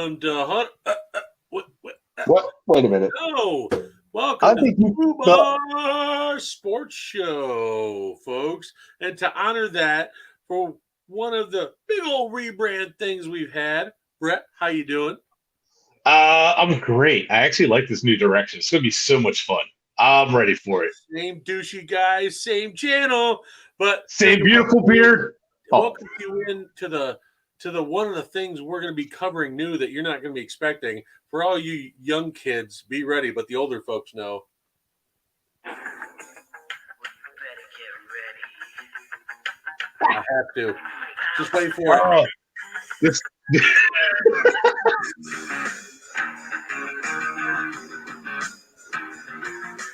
welcome to What? Wait a minute. No, welcome to the FUBAR Sports Show, folks. And to honor that, for one of the big old rebrand things we've had, Bret, how you doing? I'm great. I actually like this new direction. It's going to be so much fun. I'm ready for it. Same douchey guys, same channel, but same beautiful beard. Welcome you into the one of the things we're going to be covering new that you're not going to be expecting. For all you young kids, be ready, but the older folks know. I have to. Just wait for it.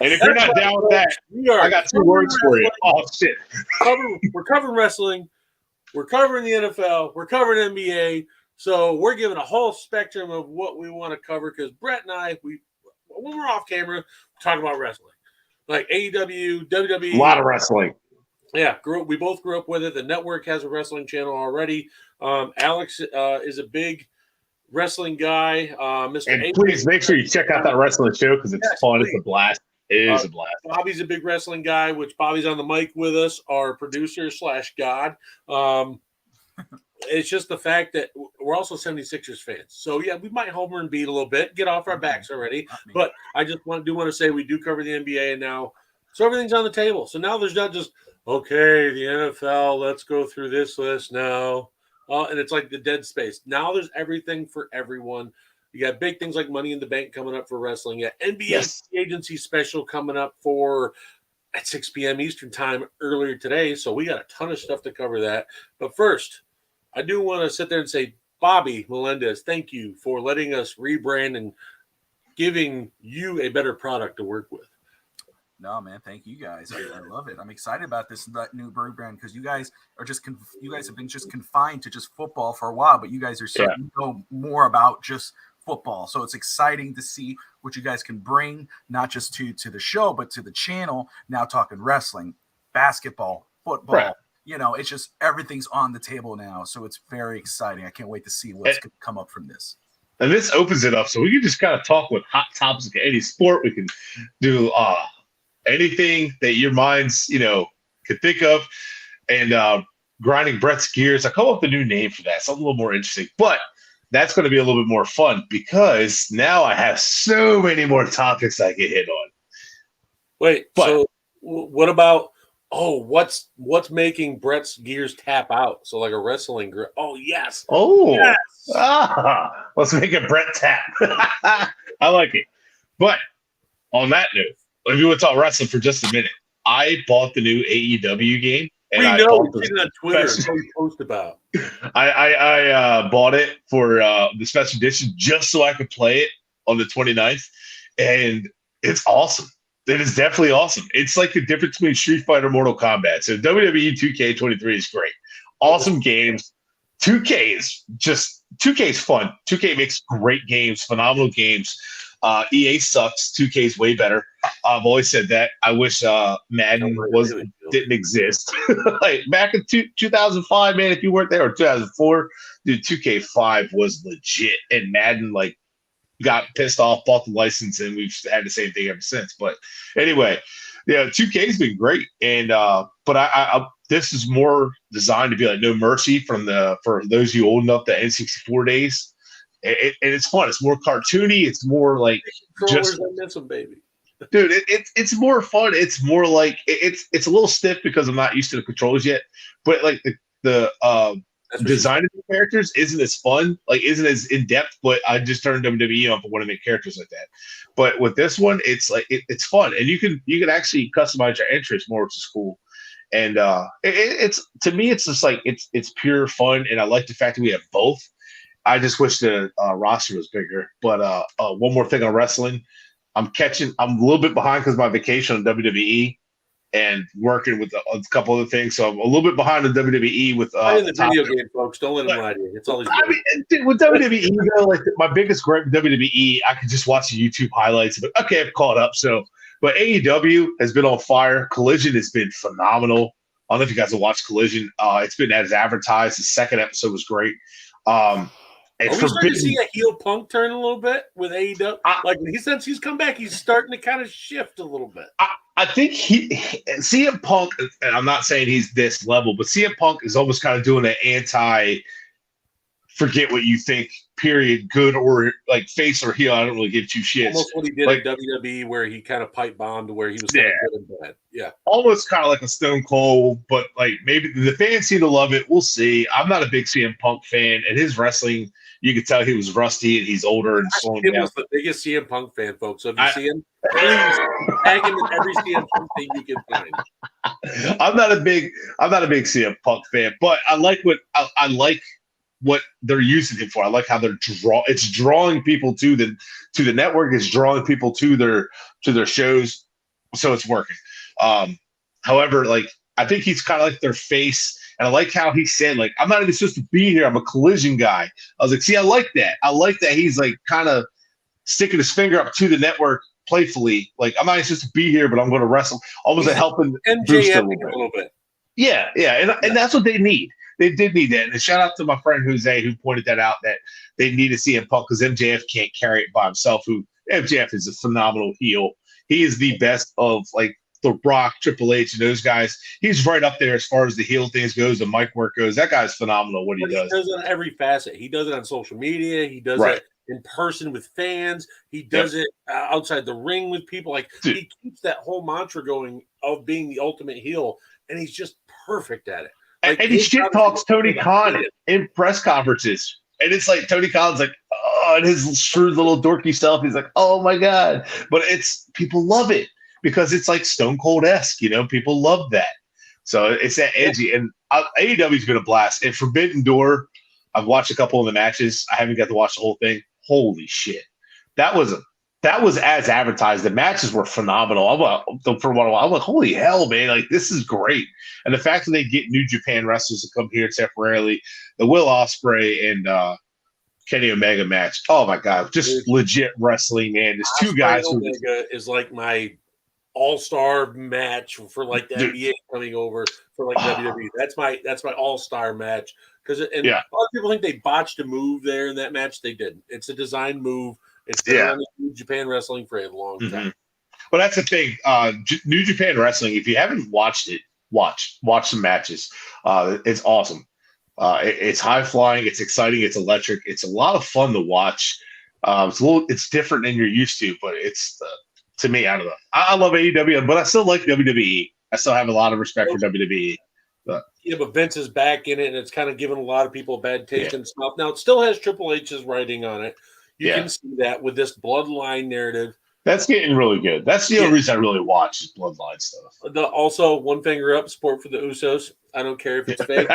And if you're not down with that, I got two words for you. Oh, shit. We're covering wrestling. We're covering the NFL. We're covering NBA. So we're giving a whole spectrum of what we want to cover because Bret and I, when we're off camera, we're talking about wrestling. Like AEW, WWE. A lot of wrestling. Yeah, we both grew up with it. The network has a wrestling channel already. Alex is a big wrestling guy. And please make sure you check out that wrestling show because it's fun. Please. It's a blast. It is a blast. Bobby's a big wrestling guy, which Bobby's on the mic with us, our producer / God. It's just the fact that we're also 76ers fans. So, yeah, we might homer and beat a little bit, get off our backs already. But I just want to say we do cover the NBA and now. So everything's on the table. So now there's not just, okay, the NFL, let's go through this list now. And it's like the dead space. Now there's everything for everyone. You got big things like Money in the Bank coming up for wrestling. You got NBA agency special coming up at 6 p.m. Eastern time earlier today. So we got a ton of stuff to cover that. But first, I do want to sit there and say, Bobby Melendez, thank you for letting us rebrand and giving you a better product to work with. No, man, thank you guys. I love it. I'm excited about this new brand because you guys are you guys have been just confined to just football for a while, but you guys are starting to know more about just football. So it's exciting to see what you guys can bring, not just to the show, but to the channel. Now talking wrestling, basketball, football. Right. It's just everything's on the table now. So it's very exciting. I can't wait to see what's going to come up from this. And this opens it up so we can just kind of talk with hot topics of any sport. We can do anything that your minds, could think of. And grinding Bret's gears. I come up with a new name for that. Something a little more interesting. But that's going to be a little bit more fun because now I have so many more topics I can hit on. So what about what's making Bret's gears tap out? So like a wrestling grip. Oh, yes. Oh, yes. Let's make it Bret tap. I like it. But on that note, if you want to talk wrestling for just a minute, I bought the new AEW game. And we know we've seen it on Twitter. What we post about. I bought it for the special edition just so I could play it on the 29th. And it's awesome. It is definitely awesome. It's like the difference between Street Fighter and Mortal Kombat. So WWE 2K23 is great. Awesome games. 2K is fun. 2K makes great games, phenomenal games. EA sucks. 2K is way better. I've always said that. I wish Madden didn't exist. Like back in 2005, man, if you weren't there, or 2004, dude, 2K5 was legit. And Madden, got pissed off, bought the license, and we've had the same thing ever since. But anyway, 2K's been great. And but I this is more designed to be like No Mercy for those of you old enough, the N64 days. And it's fun. It's more cartoony. It's more like just I miss them, baby. Dude, it's more fun. It's more like it's a little stiff because I'm not used to the controls yet. But like the design of the characters isn't as fun, isn't as in depth. But I just turned WWE on for one of the characters like that. But with this one, it's like it's fun, and you can actually customize your entrance more, which is cool. And it's to me, it's just like it's pure fun, and I like the fact that we have both. I just wish the roster was bigger. But one more thing on wrestling. I'm a little bit behind because of my vacation on WWE and working with a couple other things. So I'm a little bit behind on WWE with in the video game, folks. Don't let them lie to you. It's always with WWE, my biggest gripe with WWE, I could just watch the YouTube highlights, but okay, I've caught up. But AEW has been on fire. Collision has been phenomenal. I don't know if you guys have watched Collision. It's been as advertised. The second episode was great. And Are we starting to Forbidden, see a heel Punk turn a little bit with AEW? Like since he's come back, he's starting to kind of shift a little bit. I think CM Punk, and I'm not saying he's this level, but CM Punk is almost kind of doing an anti forget what you think, period, good or like face or heel. I don't really give two shits. Almost what he did like, in WWE where he kind of pipe bombed where he was kind of good and bad. Yeah. Almost kind of like a Stone Cold, but like maybe the fans seem to love it. We'll see. I'm not a big CM Punk fan, and his wrestling, you could tell he was rusty and he's older and slowing He down. was the biggest CM Punk fan, folks. So if you see him, please tag him in every CM Punk thing you can find. I'm not a big CM Punk fan, but I like what they're using him for. I like how it's drawing people to the network. It's drawing people to their shows, so it's working. However, like I think he's kind of like their face, and I like how he said, like, I'm not even supposed to be here. I'm a collision guy. I was like, see, I like that. I like that he's like kind of sticking his finger up to the network playfully. Like, I'm not even supposed to be here, but I'm going to wrestle. Almost like helping boost MJF a a little bit. Yeah, and that's what they need. They did need that. And shout out to my friend Jose who pointed that out, that they need to see him Punk because MJF can't carry it by himself. MJF is a phenomenal heel. He is the best of like The Rock, Triple H, and those guys. He's right up there as far as the heel things goes, the mic work goes. That guy's phenomenal what he does. He does it on every facet. He does it on social media. He does it in person with fans. He does it outside the ring with people. Like he keeps that whole mantra going of being the ultimate heel, and he's just perfect at it. Like, and he shit talks Tony Khan in press conferences. And it's like Tony Khan's like, oh, and his shrewd little dorky self. He's like, oh my God. But people love it because it's like Stone Cold-esque, people love that. So it's that edgy. And AEW's been a blast. And Forbidden Door, I've watched a couple of the matches. I haven't got to watch the whole thing. Holy shit. That was as advertised. The matches were phenomenal. For a while, I'm like, holy hell, man! Like this is great. And the fact that they get New Japan wrestlers to come here temporarily, the Will Ospreay and Kenny Omega match. Oh my God, just legit wrestling, man. There's two guys. Omega is like my all-star match for like the NBA coming over for like WWE. That's my all-star match because a lot of people think they botched a move there in that match. They didn't. It's a design move. It's been on New Japan Wrestling for a long time. Well, that's the thing. New Japan Wrestling, if you haven't watched it, watch some matches. It's awesome. It's high-flying. It's exciting. It's electric. It's a lot of fun to watch. It's different than you're used to, but it's to me, I don't know. I love AEW, but I still like WWE. I still have a lot of respect for WWE. But Vince is back in it, and it's kind of giving a lot of people a bad taste and stuff. Now, it still has Triple H's writing on it. You can see that with this bloodline narrative. That's getting really good. That's the only reason I really watch is bloodline stuff. Also, one finger up, support for the Usos. I don't care if it's fake.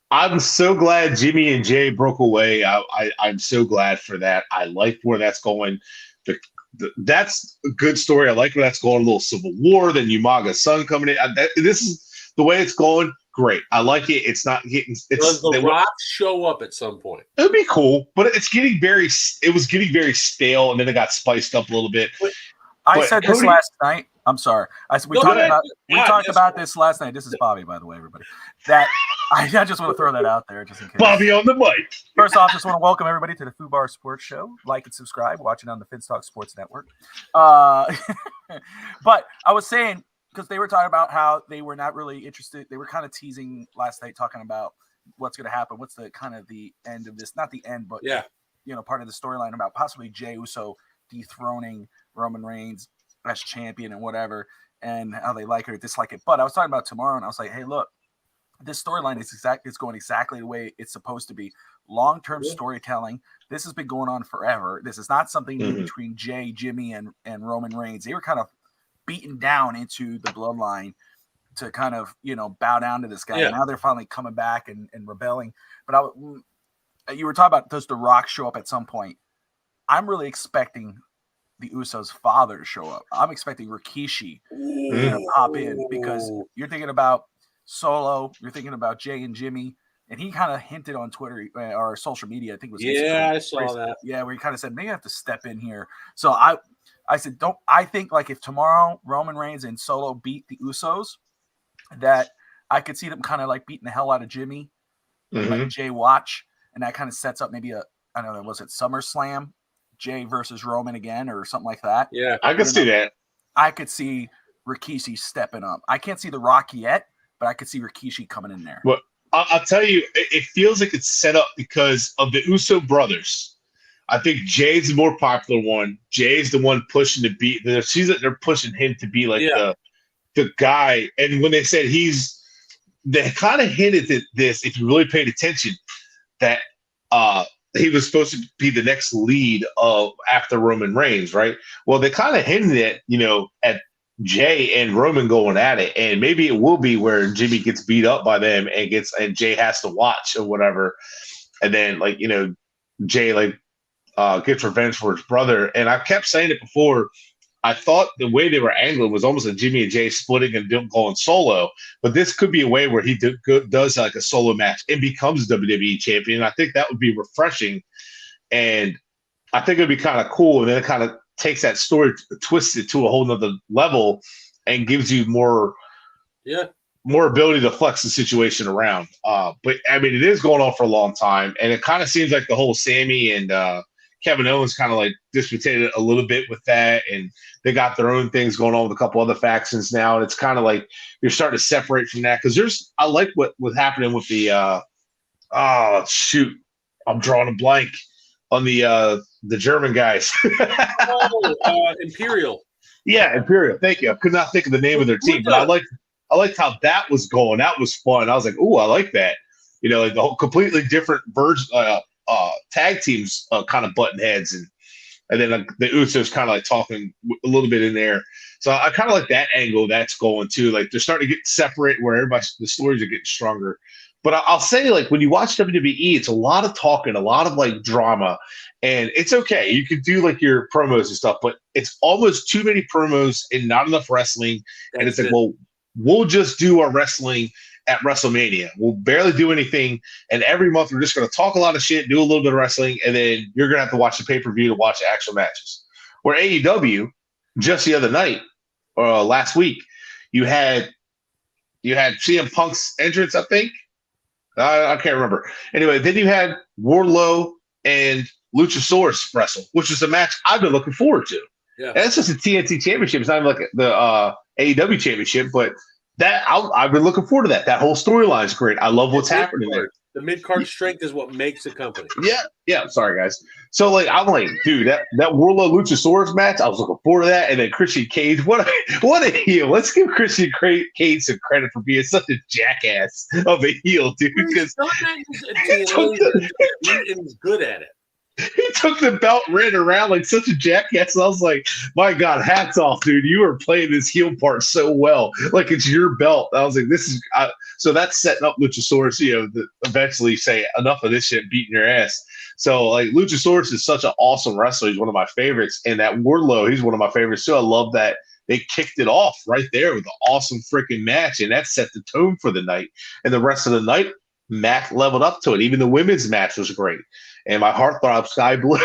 I'm so glad Jimmy and Jay broke away. I'm so glad for that. I like where that's going. That's a good story. I like where that's going. A little civil war. Then Umaga's son coming in. This is the way it's going. Great. I like it. It's not getting. Does the Rock show up at some point? It'd be cool, but it was getting very stale, and then it got spiced up a little bit. I said this last night. I'm sorry. We talked about this last night. This is Bobby, by the way, everybody. That I just want to throw that out there, just in case. Bobby on the mic. First off, just want to welcome everybody to the FUBAR Sports Show. Like and subscribe. Watching on the Finstock Sports Network. But I was saying, because they were talking about how they were not really interested. They were kind of teasing last night, talking about what's going to happen. What's the kind of the end of this? Not the end, but part of the storyline about possibly Jey Uso dethroning Roman Reigns as champion and whatever, and how they like it or dislike it. But I was talking about tomorrow, and I was like, hey, look, this storyline is going exactly the way it's supposed to be. Long-term storytelling. This has been going on forever. This is not something new between Jey, Jimmy, and Roman Reigns. They were kind of beaten down into the bloodline to kind of, bow down to this guy. Yeah. Now they're finally coming back and rebelling. But you were talking about, does The Rock show up at some point? I'm really expecting the Usos' father to show up. I'm expecting Rikishi to pop in, because you're thinking about Solo, you're thinking about Jey and Jimmy, and he kind of hinted on Twitter or social media, I think it was Instagram. I saw that. Yeah, where he kind of said, maybe I have to step in here. So I said, I think like if tomorrow Roman Reigns and Solo beat the Usos, that I could see them kind of like beating the hell out of Jimmy and let Jay watch, and that kind of sets up maybe I don't know, was it SummerSlam, Jay versus Roman again or something like that? Yeah, I could see that. I could see Rikishi stepping up. I can't see The Rock yet, but I could see Rikishi coming in there. Well, I'll tell you, it feels like it's set up because of the Uso brothers. I think Jay's the more popular one. Jay's the one pushing to be. They're pushing him to be like the guy. And when they said they kind of hinted at this, if you really paid attention, that he was supposed to be the next lead of after Roman Reigns, right? Well, they kind of hinted at, at Jay and Roman going at it, and maybe it will be where Jimmy gets beat up by them and Jay has to watch or whatever, and then Jay gets revenge for his brother. And I kept saying it before. I thought the way they were angling was almost like Jimmy and Jay splitting and going solo, but this could be a way where he does like a solo match and becomes WWE champion. I think that would be refreshing, and I think it'd be kind of cool. And then it kind of takes that story, twists it to a whole nother level, and gives you more ability to flex the situation around. But I mean, it is going on for a long time, and it kind of seems like the whole Sammy and Kevin Owens kind of disputed a little bit with that, and they got their own things going on with a couple other factions now, and it's kind of like you're starting to separate from that because I like what was happening with the I'm drawing a blank on the German guys. Imperial. Yeah, Imperial. Thank you. I could not think of the name of their team, but I liked how that was going. That was fun. I was like, "Ooh, I like that." The whole completely different tag teams kind of button heads, and then the Usos kind of talking a little bit in there. So I kind of like that angle that's going too. They're starting to get separate where the stories are getting stronger. But I'll say, when you watch WWE, it's a lot of talking, a lot of drama, and it's okay. You can do your promos and stuff, but it's almost too many promos and not enough wrestling. And it's well, we'll just do our wrestling at WrestleMania. We'll barely do anything, and every month we're just going to talk a lot of shit, do a little bit of wrestling, and then you're going to have to watch the pay-per-view to watch the actual matches. Where AEW, just the other night, or last week, you had CM Punk's entrance, I think. I can't remember. Anyway, then you had Wardlow and Luchasaurus wrestle, which is a match I've been looking forward to. Yeah, and it's just a TNT championship. It's not even like the AEW championship, but that I've been looking forward to that. That whole storyline is great. I love what's happening there. The mid-card strength is what makes a company. Yeah. Sorry, guys. So I'm like, dude, that Wardlow Luchasaurus match, I was looking forward to that. And then Christian Cage, what a heel. Let's give Christian Cage some credit for being such a jackass of a heel, dude. Because he's good at it. He took the belt, ran around like such a jackass. And I was like, my God, hats off, dude. You are playing this heel part so well. Like it's your belt. I was like, this is so that's setting up Luchasaurus, to eventually say enough of this shit beating your ass. So Luchasaurus is such an awesome wrestler. He's one of my favorites. And that Wardlow, he's one of my favorites too. I love that they kicked it off right there with an awesome freaking match. And that set the tone for the night. And the rest of the night, Mac leveled up to it. Even the women's match was great. And my heartthrob Sky Blue,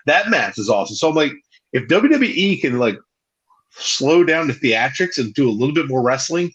that match is awesome. So I'm like, if WWE can slow down the theatrics and do a little bit more wrestling,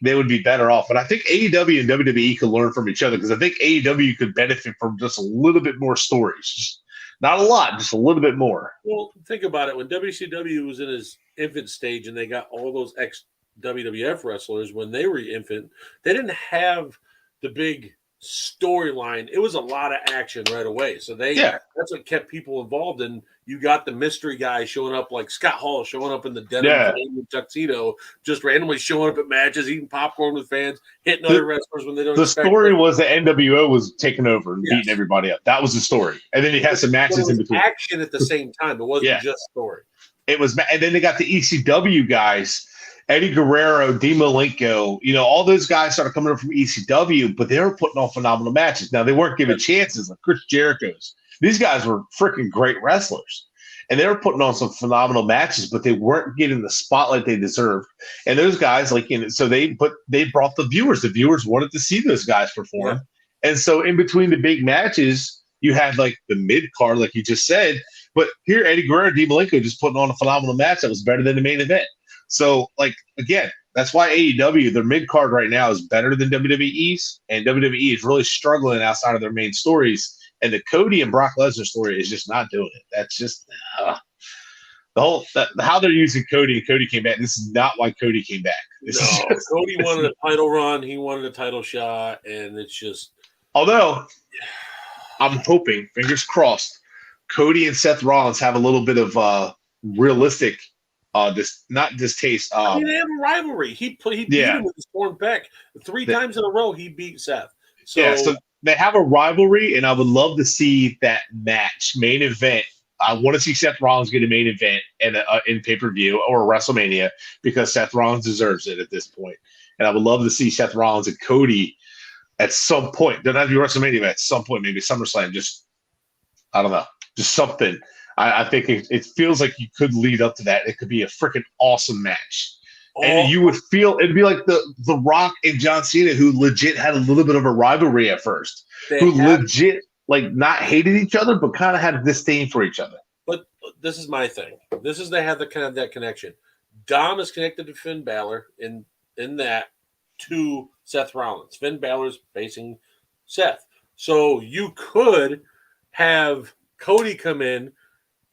they would be better off. But I think AEW and WWE could learn from each other because I think AEW could benefit from just a little bit more stories. Just not a lot, just a little bit more. Well, think about it. When WCW was in his infant stage and they got all those ex-WWF wrestlers, when they were infant, they didn't have the big storyline. It was a lot of action right away. So that's what kept people involved. And you got the mystery guy showing up, like Scott Hall showing up in the denim tuxedo, just randomly showing up at matches, eating popcorn with fans, hitting other wrestlers when they don't. The story was the NWO was taking over and beating everybody up. That was the story. And then he had some matches in between. Action at the same time. It wasn't just story. It was, and then they got the ECW guys. Eddie Guerrero, Dean Malenko, all those guys started coming up from ECW, but they were putting on phenomenal matches. Now, they weren't given chances like Chris Jericho's. These guys were freaking great wrestlers, and they were putting on some phenomenal matches, but they weren't getting the spotlight they deserved. And those guys, so they brought the viewers. The viewers wanted to see those guys perform. Yeah. And so in between the big matches, you had the mid-card, like you just said. But here, Eddie Guerrero, Dean Malenko just putting on a phenomenal match that was better than the main event. So, again, That's why AEW, their mid card right now is better than WWE's, and WWE is really struggling outside of their main stories. And the Cody and Brock Lesnar story is just not doing it. That's just how they're using Cody, and Cody came back. This is not why Cody came back. Cody wanted a title run. He wanted a title shot, and it's just. Although, I'm hoping, fingers crossed, Cody and Seth Rollins have a little bit of realistic, not distaste. They have a rivalry. He beat him with his torn pec 3 times in a row. He beat Seth. So they have a rivalry, and I would love to see that match, main event. I want to see Seth Rollins get a main event in pay-per-view or WrestleMania because Seth Rollins deserves it at this point. And I would love to see Seth Rollins and Cody at some point. Doesn't have to be WrestleMania, but at some point, maybe SummerSlam. Just, I don't know, just something. I think it feels like you could lead up to that. It could be a freaking awesome match. And you would feel it'd be like the Rock and John Cena, who legit had a little bit of a rivalry at first, legit like not hated each other, but kind of had a disdain for each other. But this is my thing. They have that connection. Dom is connected to Finn Balor in that to Seth Rollins. Finn Balor's facing Seth. So you could have Cody come in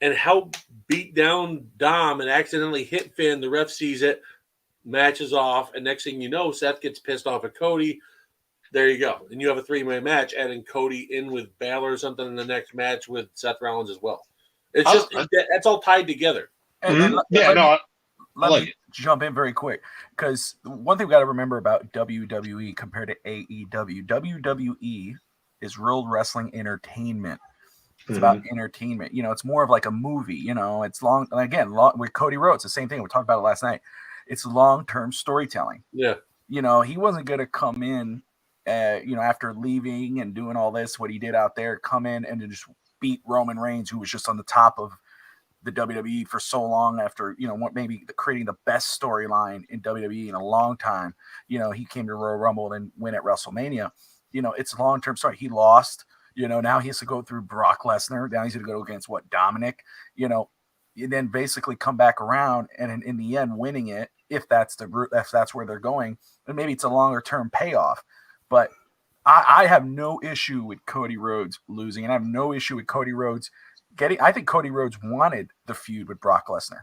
and help beat down Dom and accidentally hit Finn. The ref sees it, matches off, and next thing you know, Seth gets pissed off at Cody. There you go. And you have a 3-way match, adding Cody in with Balor or something in the next match with Seth Rollins as well. It's just that's all tied together. Let me jump in very quick, because one thing we got to remember about WWE compared to AEW, WWE is real wrestling entertainment. It's about entertainment. It's more of like a movie. It's long. And again, with Cody Rhodes, the same thing. We talked about it last night. It's long-term storytelling. Yeah. He wasn't going to come in, after leaving and doing all this, what he did out there, come in and just beat Roman Reigns, who was just on the top of the WWE for so long after, maybe creating the best storyline in WWE in a long time. He came to Royal Rumble and win at WrestleMania. It's a long-term story. He lost, now he has to go through Brock Lesnar. Now he's going to go against Dominic, and then basically come back around and in the end winning it, if that's where they're going, and maybe it's a longer-term payoff. But I have no issue with Cody Rhodes losing, and I have no issue with Cody Rhodes I think Cody Rhodes wanted the feud with Brock Lesnar.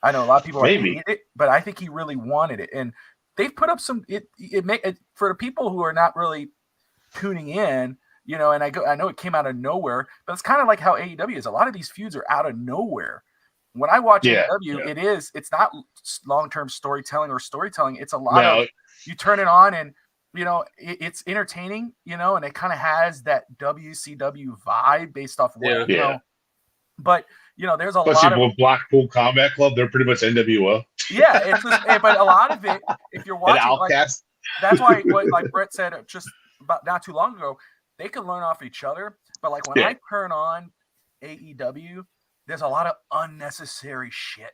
I know a lot of people hate it, but I think he really wanted it. And they've put up some for the people who are not really tuning in, and I know it came out of nowhere, but it's kind of like how AEW is. A lot of these feuds are out of nowhere. When I watch AEW, it's not long-term storytelling or storytelling. It's a lot of you turn it on and it's entertaining, and it kind of has that WCW vibe based off what But there's a lot of Blackpool Combat Club. They're pretty much NWO. Yeah, it's just, but a lot of it, if you're watching, that's why like Bret said just about not too long ago, they can learn off each other. But like when I turn on AEW, there's a lot of unnecessary shit.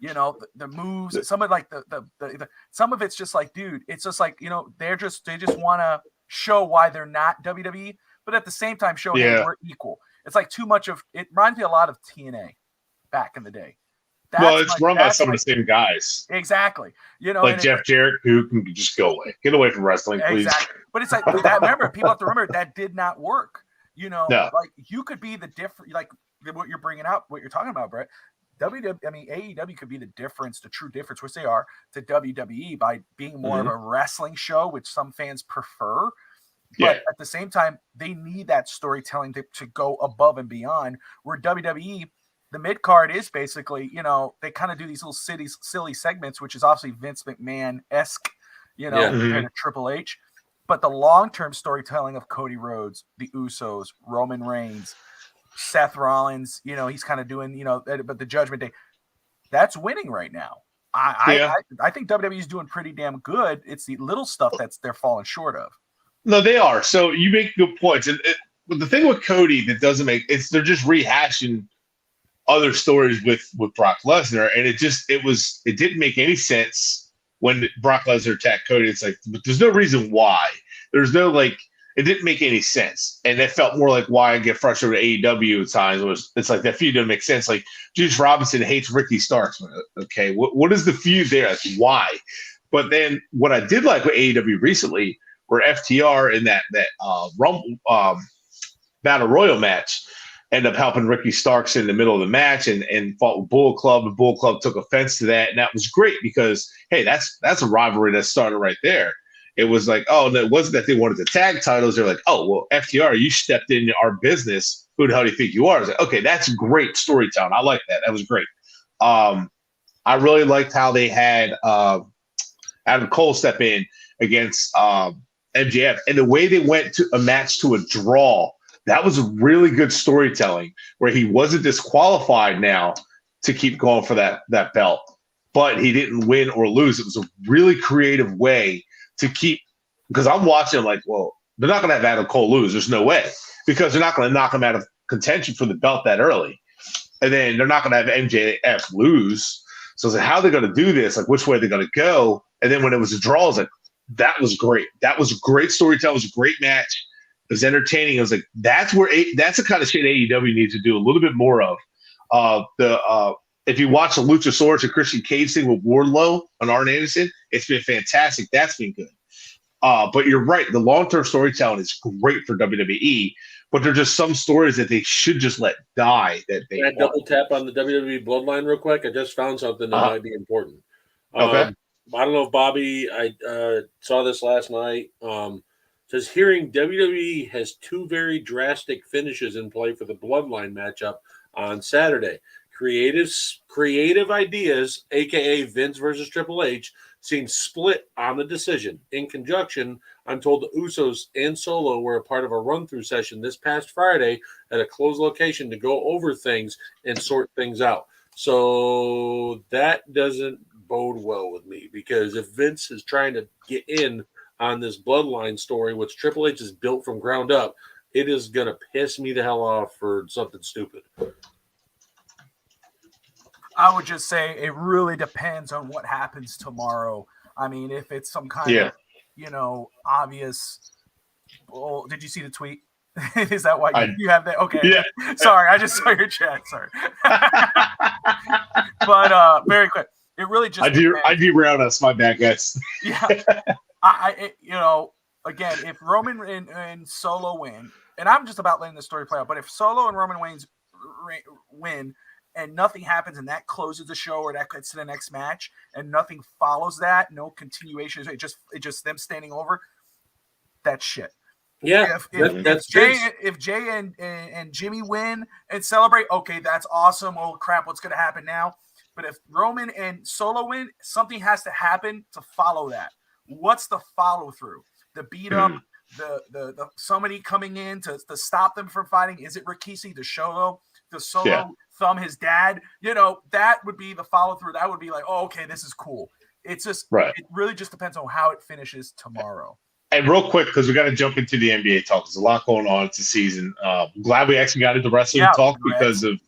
The moves, some of like the some of it's just like, dude, it's just like, they just want to show why they're not WWE, but at the same time show hey, we're equal. It's like too much of it. Reminds me a lot of TNA back in the day. It's run by some of the same guys. Exactly. Like Jeff Jarrett, who can just go away. Get away from wrestling, please. Exactly. But it's like that. Remember, people have to remember that did not work. Like you could be the different, like what you're bringing out, what you're talking about, Brett. AEW could be the difference, the true difference, which they are, to WWE by being more of a wrestling show, which some fans prefer. But at the same time, they need that storytelling to go above and beyond. Where WWE, the mid card is basically, they kind of do these little silly segments, which is obviously Vince McMahon-esque, compared to Triple H. But the long-term storytelling of Cody Rhodes, the Usos, Roman Reigns, Seth Rollins, he's kind of doing, but the Judgment Day, that's winning right now. I think WWE is doing pretty damn good. It's the little stuff they're falling short of. No, they are. So you make good points. But the thing with Cody that doesn't they're just rehashing other stories with Brock Lesnar. And it didn't make any sense when Brock Lesnar attacked Cody. It's like, but there's no reason why. There's no it didn't make any sense. And that felt more like why I get frustrated with AEW at times it's like that feud didn't make sense. Like Juice Robinson hates Ricky Starks. Okay. What is the feud there? Like, why? But then what I did like with AEW recently were FTR in that Battle Royal match ended up helping Ricky Starks in the middle of the match and fought with Bullet Club, and Bullet Club took offense to that. And that was great because, hey, that's a rivalry that started right there. It was like, oh, and it wasn't that they wanted the tag titles. They're like, oh, well, FTR, you stepped into our business. Who the hell do you think you are? I was like, okay, that's great storytelling. I like that. That was great. I really liked how they had Adam Cole step in against MJF, and the way they went to a match to a draw. That was really good storytelling where he wasn't disqualified now to keep going for that belt, but he didn't win or lose. It was a really creative way to keep, because I'm watching like, well, they're not going to have Adam Cole lose. There's no way, because they're not going to knock him out of contention for the belt that early. And then they're not going to have MJF lose. So I was like, how are they going to do this? Like, which way are they going to go? And then when it was a draw, I was like, that was great. That was great storytelling. It was a great match. It was entertaining. I was like, that's the kind of shit AEW needs to do a little bit more of. If you watch the Luchasaurus and Christian Cage thing with Wardlow and Arn Anderson, it's been fantastic. That's been good. But you're right. The long-term storytelling is great for WWE, but there are just some stories that they should just let die. Can I double tap on the WWE Bloodline real quick? I just found something that might be important. Okay. I don't know if Bobby, I saw this last night. Says hearing WWE has two very drastic finishes in play for the Bloodline matchup on Saturday. Creative ideas, aka Vince versus Triple H, seem split on the decision. In conjunction, I'm told the Usos and Solo were a part of a run-through session this past Friday at a closed location to go over things and sort things out. So that doesn't bode well with me, because if Vince is trying to get in on this Bloodline story, which Triple H is built from ground up, it is going to piss me the hell off for something stupid. I would just say it really depends on what happens tomorrow. I mean, if it's some kind of, obvious. Well, did you see the tweet? Is that why you have that? Okay. Yeah. Sorry, I just saw your chat. Sorry. But very quick. It really just I derailed us, my bad, guys. Yeah. Again, if Roman and Solo win, and I'm just about letting the story play out, but if Solo and Roman Reigns win and nothing happens and that closes the show, or that gets to the next match and nothing follows that, no continuation, it just them standing over, that's shit. Yeah, if Jay and Jimmy win and celebrate, okay, that's awesome. Oh crap, what's gonna happen now? But if Roman and Solo win, something has to happen to follow that. What's the follow through? The beat up, the somebody coming in to stop them from fighting. Is it Rikishi, the Solo thumb his dad? That would be the follow through. That would be like, oh, okay, this is cool. It's just It really just depends on how it finishes tomorrow. And real quick, because we got to jump into the NBA talk. There's a lot going on. It's a season. Glad we actually got into wrestling talk because of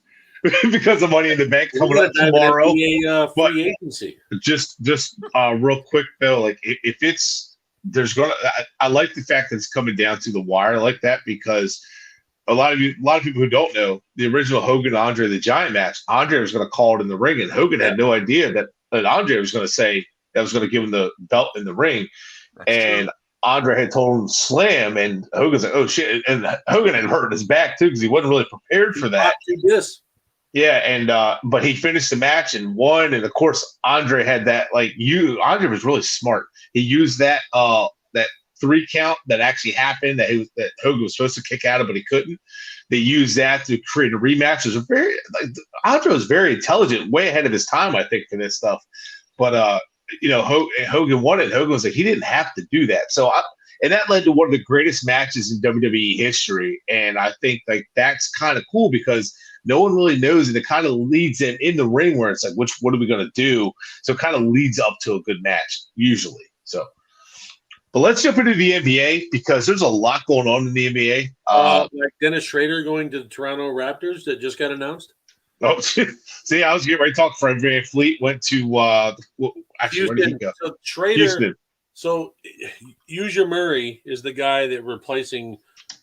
Money in the Bank coming up tomorrow. Free agency. Just real quick though, like if I like the fact that it's coming down to the wire. I like that because a lot of people who don't know the original Hogan Andre the Giant match, Andre was going to call it in the ring, and Hogan had no idea that Andre was going to say that was going to give him the belt in the ring. That's true. Andre had told him slam, and Hogan's like, oh shit. And Hogan had hurt his back too because he wasn't really prepared for that. Yes. Yeah, and but he finished the match and won, and of course Andre had that Andre was really smart. He used that 3 count that actually happened that Hogan was supposed to kick out of, but he couldn't. They used that to create a rematch. It was Andre was very intelligent, way ahead of his time, I think, for this stuff. But Hogan won it. Hogan was like, he didn't have to do that. So and that led to one of the greatest matches in WWE history. And I think that's kind of cool because no one really knows, and it kind of leads them in the ring where it's like, what are we going to do? So it kind of leads up to a good match usually. So, but let's jump into the NBA because there's a lot going on in the NBA. Like Dennis Schrader going to the Toronto Raptors that just got announced. Oh, see, I was getting ready to talk. Fred VanVleet went to actually, where did he go? So Schrader. Houston. So Uja Murray is the guy that replacing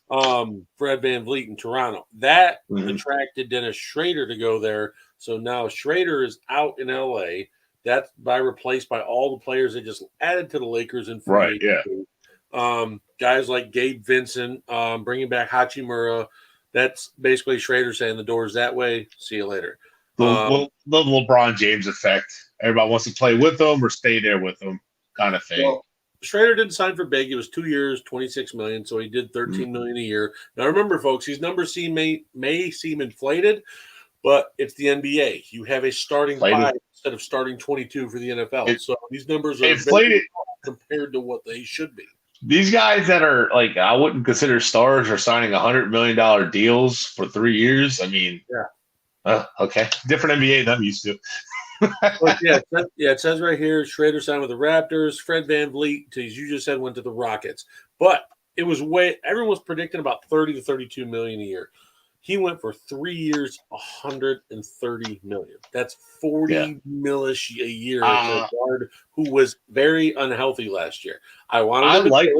Fred VanVleet in Toronto. That attracted Dennis Schrader to go there. So now Schrader is out in LA. That's replaced by all the players they just added to the Lakers in free Right, yeah. agency. Guys like Gabe Vincent, bringing back Hachimura. That's basically Schrader saying the door's that way. See you later. The LeBron James effect. Everybody wants to play with them or stay there with them, kind of thing. Well, Schrader didn't sign for big. It was 2 years, $26 million, so he did $13 million a year. Now remember, folks, these numbers may seem inflated, but it's the NBA. You have a starting five instead of starting 22 for the NFL. So these numbers are inflated compared to what they should be. These guys that are like I wouldn't consider stars are signing $100 million deals for 3 years. I mean, okay, different NBA than I'm used to. But it says right here, Schrader signed with the Raptors. Fred VanVleet, as you just said, went to the Rockets. But it was everyone was predicting about 30 to 32 million a year. He went for 3 years, 130 million. That's 40 millish a year for a guard who was very unhealthy last year. I like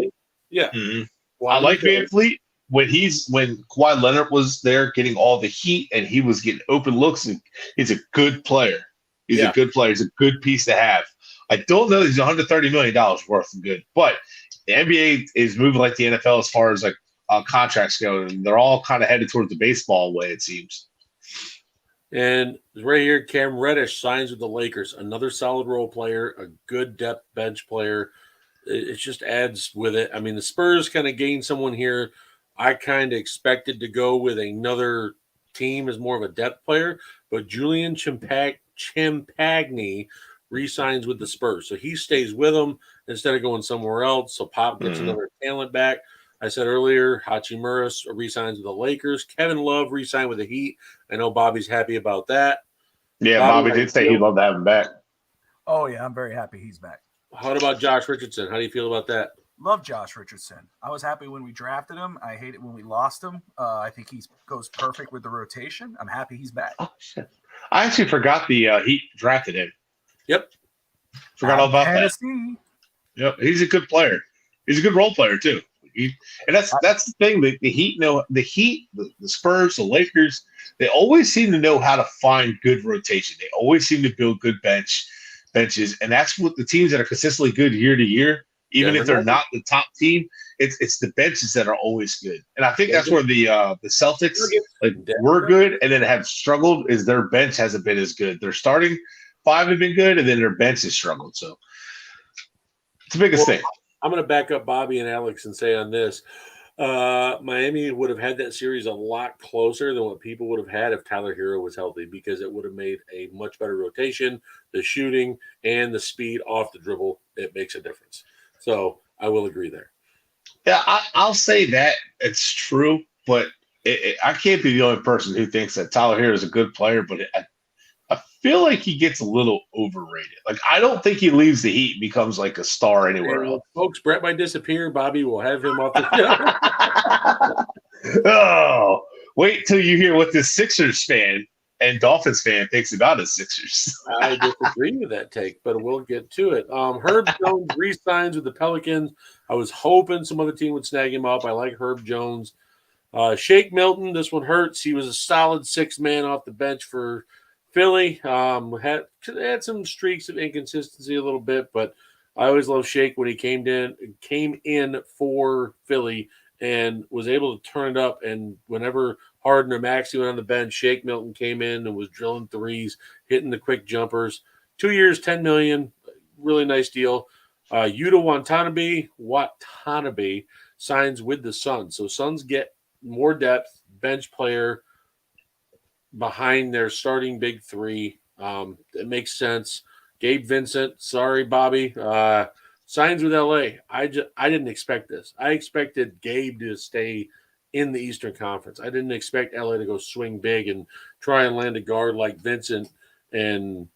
VanVleet when Kawhi Leonard was there getting all the heat and he was getting open looks, and he's a good player. He's a good player. He's a good piece to have. I don't know he's $130 million worth of good, but the NBA is moving like the NFL as far as like contracts go, and they're all kind of headed towards the baseball way, it seems. And right here, Cam Reddish signs with the Lakers. Another solid role player, a good depth bench player. It just adds with it. I mean, the Spurs kind of gained someone here. I kind of expected to go with another team as more of a depth player, but Julian Champagny re-signs with the Spurs. So he stays with them instead of going somewhere else. So Pop gets another talent back. I said earlier, Hachimura re-signs with the Lakers. Kevin Love re-signed with the Heat. I know Bobby's happy about that. Yeah, Bobby did say he'd love to have him back. Oh, yeah, I'm very happy he's back. How about Josh Richardson? How do you feel about that? Love Josh Richardson. I was happy when we drafted him. I hate it when we lost him. I think he goes perfect with the rotation. I'm happy he's back. Oh, shit. I actually forgot the Heat drafted him. Yep. Forgot all about that. Yep, he's a good player. He's a good role player too. And that's the thing. The Heat the Spurs, the Lakers, they always seem to know how to find good rotation. They always seem to build good benches, and that's what the teams that are consistently good year to year, even if they're not the top team, it's the benches that are always good. And I think that's where the Celtics were good and then have struggled is their bench hasn't been as good. Their starting five have been good, and then their bench has struggled. So it's the biggest thing. I'm going to back up Bobby and Alex and say on this, Miami would have had that series a lot closer than what people would have had if Tyler Hero was healthy, because it would have made a much better rotation, the shooting and the speed off the dribble. It makes a difference. So I will agree there. Yeah, I'll say that it's true, but I can't be the only person who thinks that Tyler Hero is a good player, but I feel like he gets a little overrated. Like, I don't think he leaves the Heat and becomes like a star anywhere else. Folks, Bret might disappear. Bobby will have him off the Oh, wait till you hear what this Sixers fan and Dolphins fan thinks about the Sixers. I disagree with that take, but we'll get to it. Herb Jones re-signs with the Pelicans. I was hoping some other team would snag him up. I like Herb Jones. Shake Milton, this one hurts. He was a solid sixth man off the bench for Philly. Had some streaks of inconsistency a little bit, but I always loved Shake when he came in for Philly and was able to turn it up. And whenever Harden or Maxey went on the bench, Shake Milton came in and was drilling threes, hitting the quick jumpers. 2 years, $10 million, really nice deal. Yuta Watanabe signs with the Suns. So Suns get more depth, bench player behind their starting big three. It makes sense. Gabe Vincent, sorry, Bobby, signs with LA. I didn't expect this. I expected Gabe to stay in the Eastern Conference. I didn't expect LA to go swing big and try and land a guard like Vincent, and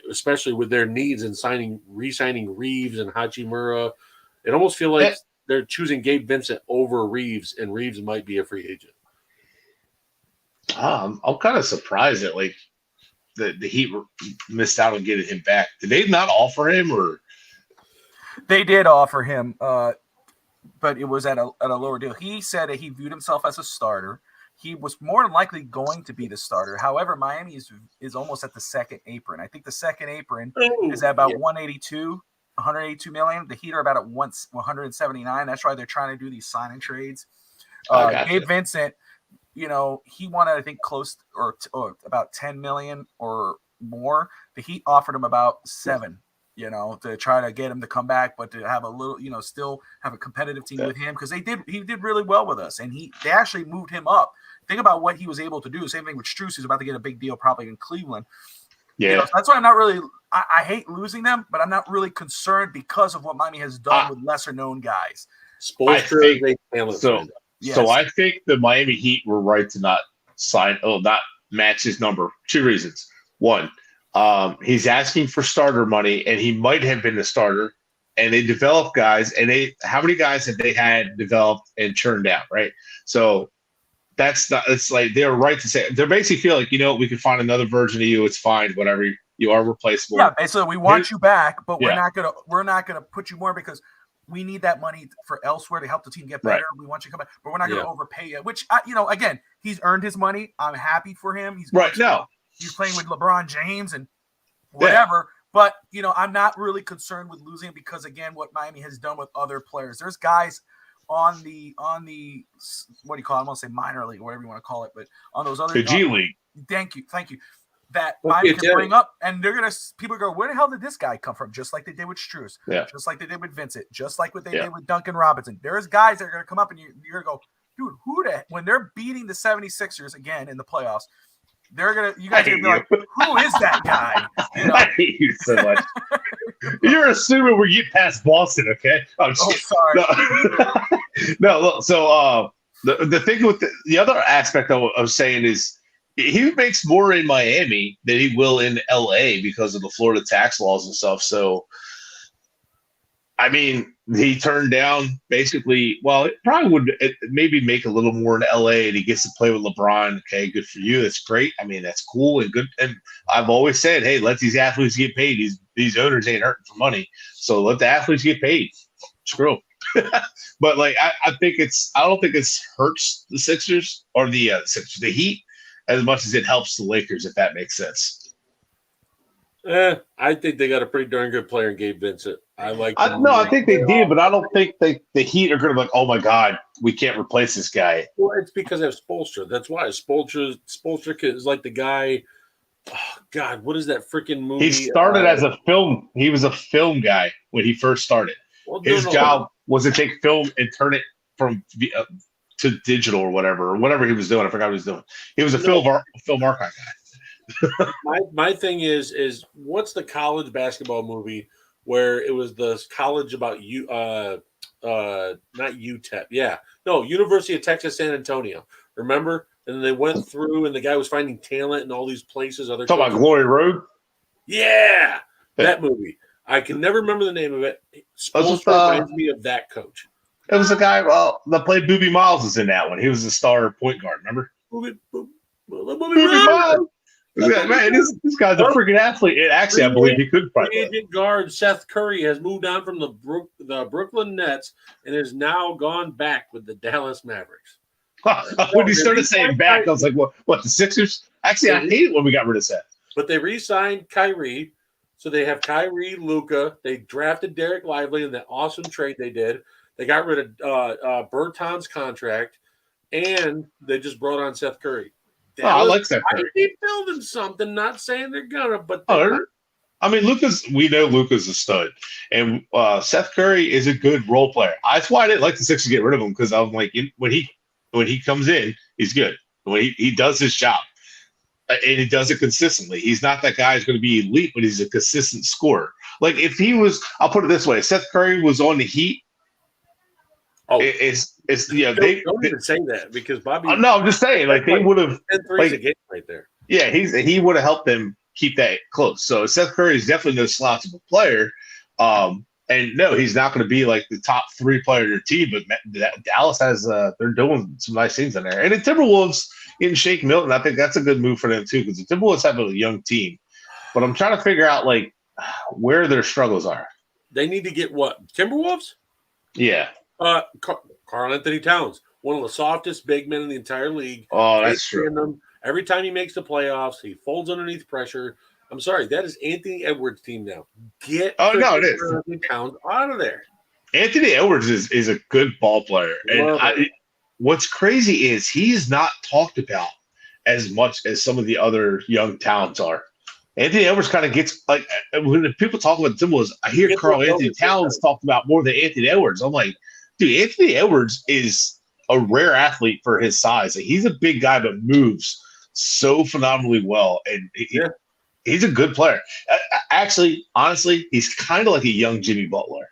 especially with their needs and re-signing Reeves and Hachimura. It almost feels like they're choosing Gabe Vincent over Reeves, and Reeves might be a free agent. I'm kind of surprised that like the Heat missed out on getting him back. Did they not offer him, or they did offer him? But it was at a lower deal. He said that he viewed himself as a starter. he was more than likely going to be the starter. However, Miami is almost at the second apron. I think the second apron is at about 182 million. The Heat are about at 179. That's why they're trying to do these sign and trades. Gotcha. Gabe Vincent, he wanted, I think, close or about 10 million or more. The Heat offered him about 7, to try to get him to come back, but to have a little, still have a competitive team with him, because he did really well with us, and they actually moved him up. Think about what he was able to do. Same thing with Strus, who's about to get a big deal probably in Cleveland. Yeah. So that's why I'm not really – I hate losing them, but I'm not really concerned because of what Miami has done with lesser-known guys. So I think the Miami Heat were right to not match his number. 2 reasons. 1, he's asking for starter money, and he might have been the starter, and they developed guys, and how many guys have they had developed and churned out, right? So that's not – it's like they're right to say – they basically feel like, we can find another version of you. It's fine, whatever. You are replaceable. Yeah, basically we want you back, but we're not gonna put you more because we need that money for elsewhere to help the team get better. Right. We want you to come back, but we're not going to overpay you. Which, again, he's earned his money. I'm happy for him. He's he's playing with LeBron James and whatever. Yeah. But I'm not really concerned with losing because, again, what Miami has done with other players. There's guys on the what do you call it? I'm gonna say minor league or whatever you want to call it, but on those other the G League. Thank you. That Miami can bring up, and people go, where the hell did this guy come from? Just like they did with Strus, just like they did with Vincent, just like what they did with Duncan Robinson. There's guys that are going to come up, and you're going to go, dude, when they're beating the 76ers again in the playoffs, you guys are going to be like, who is that guy? I hate you so much. You're assuming we get past Boston, okay? I'm sorry. No, look, so the thing with the other aspect I was saying is, he makes more in Miami than he will in LA because of the Florida tax laws and stuff. So, I mean, he turned down basically, it probably would maybe make a little more in LA, and he gets to play with LeBron. Okay, good for you. That's great. I mean, that's cool and good. And I've always said, hey, let these athletes get paid. These owners ain't hurting for money. So let the athletes get paid. Screw them. But I don't think it's hurts the Sixers or the Heat as much as it helps the Lakers, if that makes sense. I think they got a pretty darn good player in Gabe Vincent. I think they did, but I don't think the Heat are going to be like, oh my God, we can't replace this guy. Well, it's because they have Spoelstra. That's why Spoelstra is like the guy. Oh God, what is that freaking movie? He started as a film. He was a film guy when he first started. His job was to take film and turn it from to digital or whatever he was doing. I forgot what he was doing. He was a film archive guy. my thing is what's the college basketball movie where it was the college about not UTEP. Yeah. No, University of Texas, San Antonio. Remember? And then they went through and the guy was finding talent in all these places. Talking about Glory Road? Yeah. That movie. I can never remember the name of it. Spoelstra reminds me of that coach. It was a guy that played Boobie Miles was in that one. He was the star point guard, remember? Boobie Miles. Man, this guy's a freaking athlete. Actually, I believe he could fight. Agent guard Seth Curry has moved on from the Brooklyn Nets and is now gone back with the Dallas Mavericks. When he started saying back, I was like, what, the Sixers? Actually, I hate it when we got rid of Seth. But they re-signed Kyrie. So they have Kyrie, Luka. They drafted Derek Lively in that awesome trade they did. They got rid of Berton's contract, and they just brought on Seth Curry. I like Seth Curry. They're building something. Not saying they're gonna, but we know Luka's a stud, and Seth Curry is a good role player. That's why I didn't like the Sixers get rid of him, because I'm like, when he comes in, he's good. When he does his job, and he does it consistently. He's not that guy who's going to be elite, but he's a consistent scorer. Like if he was, I'll put it this way: Seth Curry was on the Heat. Oh, they don't even say that because Bobby. No, I'm just saying, like they would have 10 threes a game right there. Yeah, he would have helped them keep that close. So Seth Curry is definitely no slouch of a player. And no, he's not going to be like the top 3 player of your team. But Dallas has they're doing some nice things in there. And the Timberwolves getting Shake Milton, I think that's a good move for them too, because the Timberwolves have a young team. But I'm trying to figure out like where their struggles are. They need to get what? Timberwolves? Yeah. Karl Anthony Towns. one of the softest big men in the entire league. Oh, that's true. Every time he makes the playoffs, he folds underneath pressure. I'm sorry, that is Anthony Edwards' team now. Get it is. Towns out of there. Anthony Edwards is a good ball player. And what's crazy is he's not talked about as much as some of the other young talents are. Anthony Edwards kind of gets, like, when people talk about Timberwolves, I hear Carl Anthony Towns talked about more than Anthony Edwards. I'm like, dude, Anthony Edwards is a rare athlete for his size. Like, he's a big guy, but moves so phenomenally well. And he's a good player. Actually, honestly, he's kind of like a young Jimmy Butler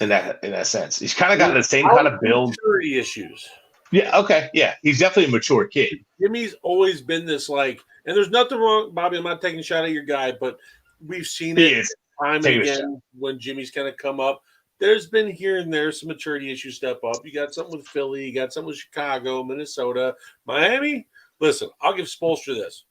in that sense. He's kind of got the same kind of build. Maturity issues. Yeah, okay. Yeah, he's definitely a mature kid. Jimmy's always been this, like, and there's nothing wrong, Bobby. I'm not taking a shot at your guy, but we've seen it time and again when Jimmy's kind of come up. There's been here and there some maturity issues step up. You got something with Philly, you got something with Chicago, Minnesota, Miami. Listen, I'll give Spoelstra this.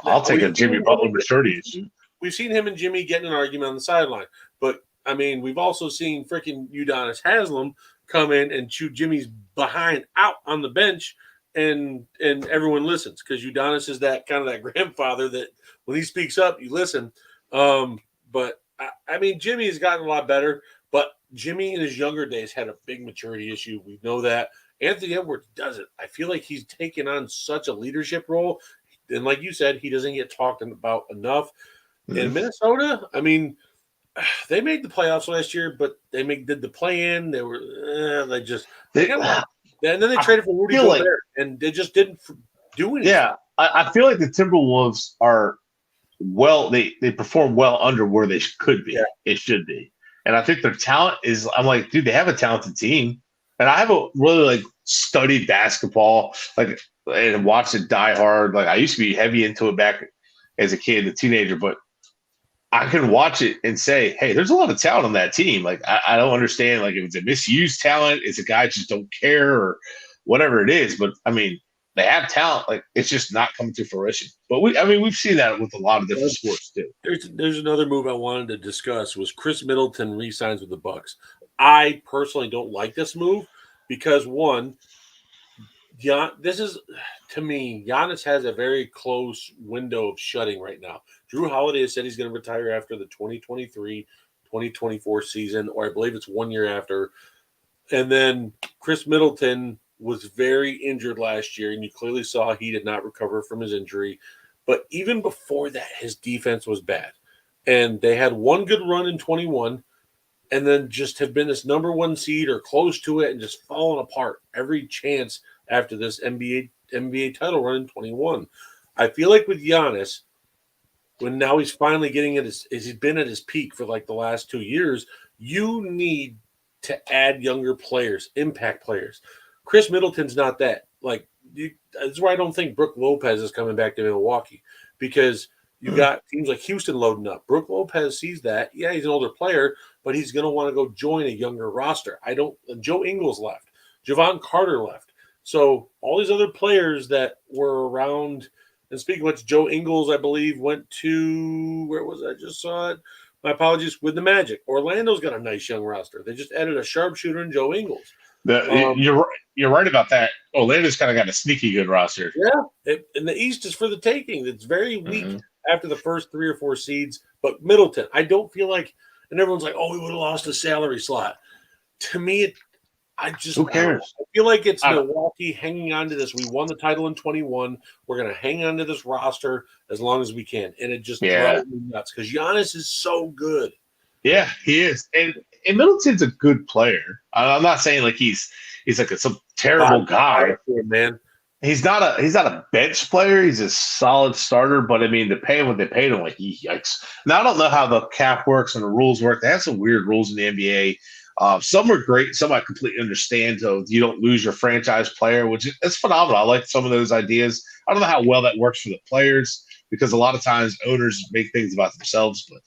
I'll take a Jimmy Butler maturity issue. We've seen him and Jimmy get in an argument on the sideline, but I mean, we've also seen freaking Udonis Haslem come in and shoot Jimmy's behind out on the bench, and everyone listens because Udonis is that kind of that grandfather that when he speaks up, you listen. But I mean, Jimmy has gotten a lot better, but Jimmy in his younger days had a big maturity issue. We know that. Anthony Edwards doesn't. I feel like he's taken on such a leadership role, and like you said, he doesn't get talked about enough. In Minnesota, I mean, they made the playoffs last year, but they did the play-in. They were and then they traded for Rudy Gobert, and they just didn't do anything. Yeah, I feel like the Timberwolves are they perform well under where they could be. Yeah. It should be, and I think their talent is. I'm like, dude, they have a talented team, and I haven't really studied basketball and watched it die hard. Like I used to be heavy into it back as a kid, a teenager, but I can watch it and say, hey, there's a lot of talent on that team. Like, I don't understand, like, if it's a misused talent, it's a guy just don't care or whatever it is. But, I mean, they have talent. Like, it's just not coming to fruition. But, we've seen that with a lot of different sports, too. There's another move I wanted to discuss was Chris Middleton re-signs with the Bucks. I personally don't like this move because, one, this is, to me, Giannis has a very close window of shutting right now. Drew Holiday has said he's going to retire after the 2023-2024 season, or I believe it's 1 year after. And then Chris Middleton was very injured last year, and you clearly saw he did not recover from his injury. But even before that, his defense was bad. And they had one good run in 21, and then just have been this number one seed or close to it and just fallen apart every chance after this NBA title run in 21. I feel like with Giannis, when now he's finally getting he's been at his peak for like the last 2 years, you need to add younger players, impact players. Chris Middleton's not that. Like, that's why I don't think Brook Lopez is coming back to Milwaukee, because you got teams like Houston loading up. Brook Lopez sees that. Yeah, he's an older player, but he's going to want to go join a younger roster. Joe Ingles left. Javon Carter left. So all these other players that were around, and speaking of which, Joe Ingles, I believe, went to, where was I? Just saw it. My apologies, with the Magic. Orlando's got a nice young roster. They just added a sharpshooter in Joe Ingles. You're right about that. Orlando's kind of got a sneaky good roster. Yeah, and the East is for the taking. It's very weak after the first 3 or 4 seeds. But Middleton, I don't feel like, and everyone's like, oh, we would have lost a salary slot. To me, who cares? I feel like it's Milwaukee hanging on to this. We won the title in 21. We're going to hang on to this roster as long as we can. And it just drives me nuts because Giannis is so good. Yeah, he is. And Middleton's a good player. I'm not saying like he's like some terrible guy, man. He's not a bench player. He's a solid starter. But I mean, to pay him what they paid him, like, yikes. Now I don't know how the cap works and the rules work. They have some weird rules in the NBA. Some are great. Some I completely understand. So you don't lose your franchise player, which is phenomenal. I like some of those ideas. I don't know how well that works for the players because a lot of times owners make things about themselves. But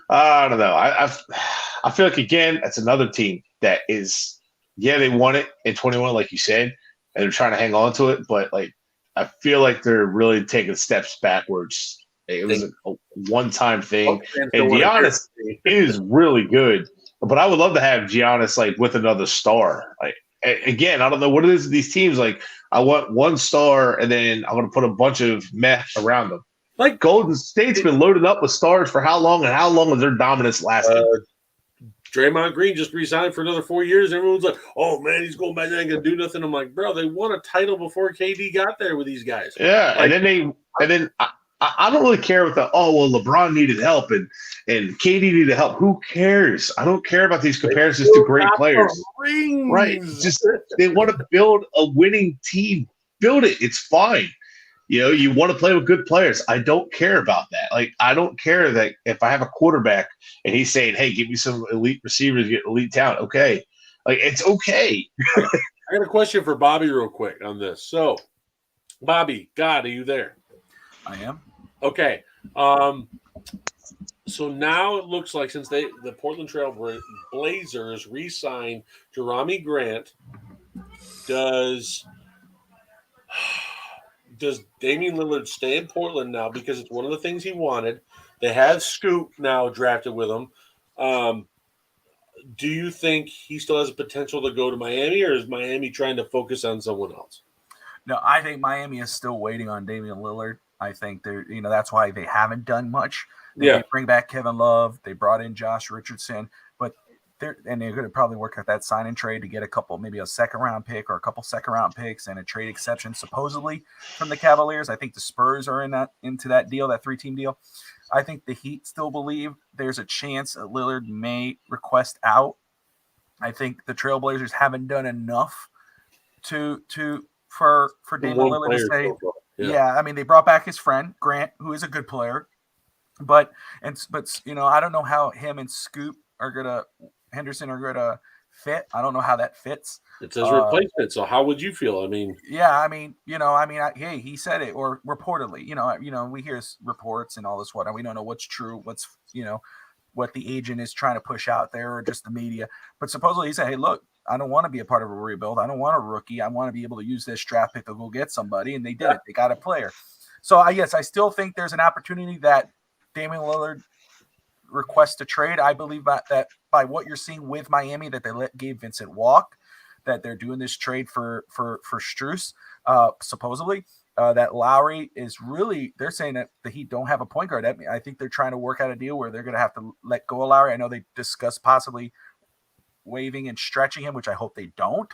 I don't know. I feel like, again, that's another team that is, they won it in 21, like you said, and they're trying to hang on to it. But like, I feel like they're really taking steps backwards. It was a one-time thing. And Giannis is really good. But I would love to have Giannis like with another star. Like, again, I don't know what it is with these teams. Like, I want one star, and then I'm going to put a bunch of meh around them. Like Golden State's been loaded up with stars for how long, and how long has their dominance lasted? Draymond Green just resigned for another 4 years. Everyone's like, "Oh man, he's going back there, ain't gonna do nothing." I'm like, bro, they won a title before KD got there with these guys. Yeah, like, and then I don't really care with the LeBron needed help and KD needed help. Who cares? I don't care about these comparisons to great players. Right? Just they want to build a winning team. Build it. It's fine. You want to play with good players. I don't care about that. Like, I don't care that if I have a quarterback and he's saying, "Hey, give me some elite receivers, get elite talent." Okay, like, it's okay. I got a question for Bobby real quick on this. So, Bobby, God, are you there? I am. Okay. So now it looks like since the Portland Trail Blazers re-signed Jerami Grant, does Damian Lillard stay in Portland now because it's one of the things he wanted? They have Scoot now drafted with him. Do you think he still has a potential to go to Miami, or is Miami trying to focus on someone else? No, I think Miami is still waiting on Damian Lillard. I think that's why they haven't done much. They bring back Kevin Love. They brought in Josh Richardson, but they're going to probably work out that sign and trade to get maybe a second round pick or a couple second round picks and a trade exception supposedly from the Cavaliers. I think the Spurs are into that deal, that 3-team deal. I think the Heat still believe there's a chance that Lillard may request out. I think the Trailblazers haven't done enough for Damian Lillard to say, I mean, they brought back his friend Grant, who is a good player, but I don't know how him and Scoop Henderson are gonna fit. I don't know how that fits. It says replacement. So how would you feel? I mean, hey, he said it, or reportedly, we hear reports and all this and we don't know what's true, what's what the agent is trying to push out there, or just the media. But supposedly he said, "Hey, look, I don't want to be a part of a rebuild. I don't want a rookie. I want to be able to use this draft pick to go get somebody." And they did it. They got a player. So I still think there's an opportunity that Damian Lillard requests a trade. I believe that by what you're seeing with Miami, that they let Gabe Vincent walk, that they're doing this trade for Strus, supposedly. That Lowry is they're saying that the Heat don't have a point guard. I think they're trying to work out a deal where they're going to have to let go of Lowry. I know they discussed possibly waiving and stretching him, which I hope they don't,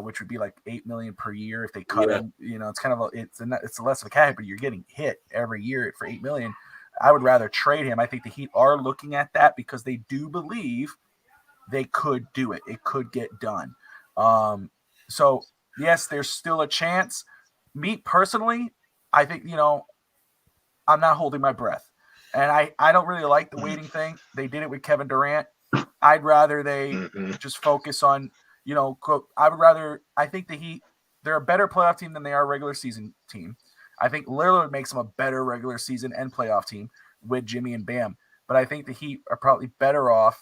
which would be like $8 million per year if they cut him. It's kind of it's less of a cap, but you're getting hit every year for $8 million. I would rather trade him. I think the Heat are looking at that because they do believe they could do it. It could get done. So yes, there's still a chance. Me personally, I think, I'm not holding my breath. And I don't really like the waiting thing. They did it with Kevin Durant. I'd rather they just focus on, I think the Heat, they're a better playoff team than they are a regular season team. I think Lillard makes them a better regular season and playoff team with Jimmy and Bam. But I think the Heat are probably better off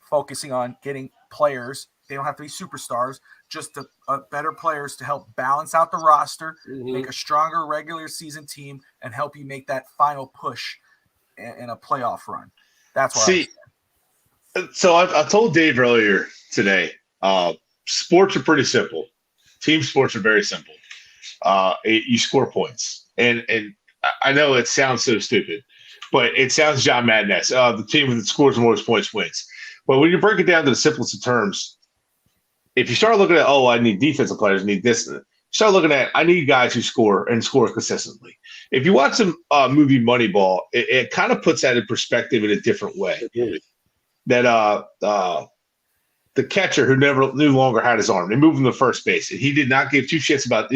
focusing on getting players. They don't have to be superstars, just better players to help balance out the roster, make a stronger regular season team, and help you make that final push in a playoff run. That's why. So I told Dave earlier today, sports are pretty simple. Team sports are very simple. You score points. And I know it sounds so stupid, but it sounds John Madness. The team that scores the most points wins. But when you break it down to the simplest of terms, if you start looking at, I need defensive players, I need this, start looking at, I need guys who score and score consistently. If you watch some movie Moneyball, it kind of puts that in perspective in a different way. That the catcher who no longer had his arm, they moved him to first base, and he did not give two shits about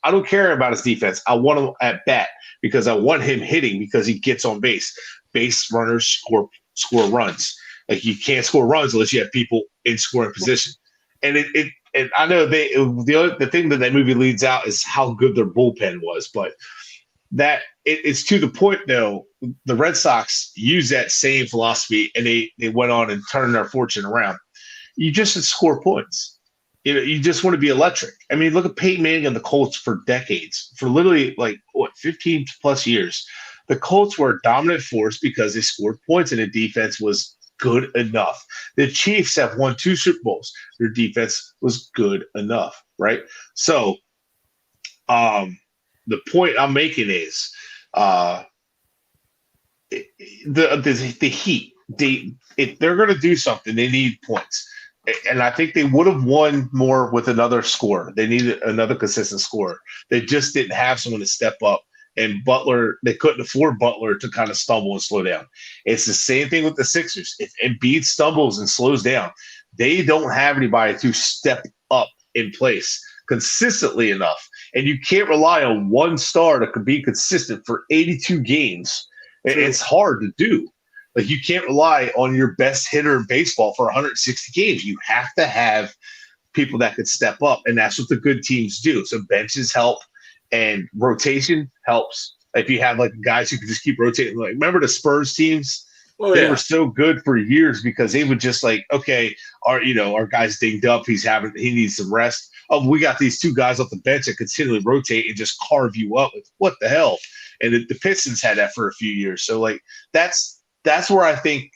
I don't care about his defense. I want him at bat because I want him hitting because he gets on base. Base runners score runs. Like, you can't score runs unless you have people in scoring position. And and I know the thing that movie leads out is how good their bullpen was, but that it's to the point though. The Red Sox use that same philosophy, and they went on and turned their fortune around. You just score points. You just want to be electric. I mean, look at Peyton Manning and the Colts for decades, for literally 15 plus years. The Colts were a dominant force because they scored points and the defense was good enough. The Chiefs have won 2 Super Bowls. Their defense was good enough, right? So the point I'm making is the Heat, if they're going to do something, they need points. And I think they would have won more with another scorer. They needed another consistent scorer. They just didn't have someone to step up. And Butler, they couldn't afford Butler to kind of stumble and slow down. It's the same thing with the Sixers. If Embiid stumbles and slows down, they don't have anybody to step up in place consistently enough. And you can't rely on one star to be consistent for 82 games. It's hard to do. Like, you can't rely on your best hitter in baseball for 160 games. You have to have people that could step up, and that's what the good teams do. So benches help. And rotation helps. If you have like guys who can just keep rotating, like remember the Spurs teams? They were so good for years because they would just like, okay, our guy's dinged up. He needs some rest. Oh, we got these 2 guys off the bench that continually rotate and just carve you up. What the hell? And the Pistons had that for a few years. So like that's where I think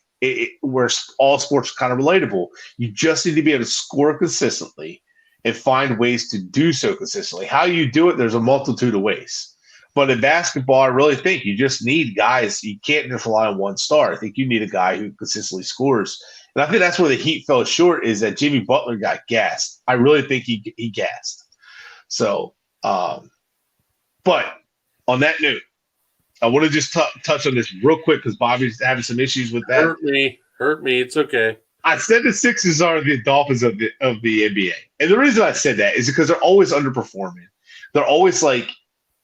where all sports are kind of relatable. You just need to be able to score consistently and find ways to do so consistently. How you do it, there's a multitude of ways. But in basketball, I really think you just need guys. You can't just rely on one star. I think you need a guy who consistently scores. And I think that's where the Heat fell short, is that Jimmy Butler got gassed. I really think he gassed. So, but on that note, I want to just touch on this real quick because Bobby's having some issues with that. Hurt me. It's okay. I said the Sixers are the Dolphins of the NBA. And the reason I said that is because they're always underperforming. They're always like,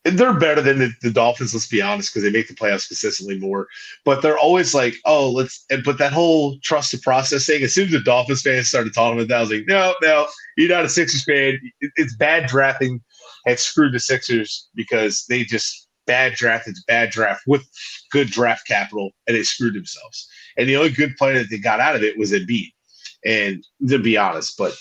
they're better than the Dolphins, let's be honest, because they make the playoffs consistently more. But they're always like, but that whole trust the process thing, as soon as the Dolphins fans started talking about that, I was like, no, you're not a Sixers fan. It's bad drafting had screwed the Sixers because they just bad draft with good draft capital, and they screwed themselves. And the only good player that they got out of it was Embiid. And to be honest, but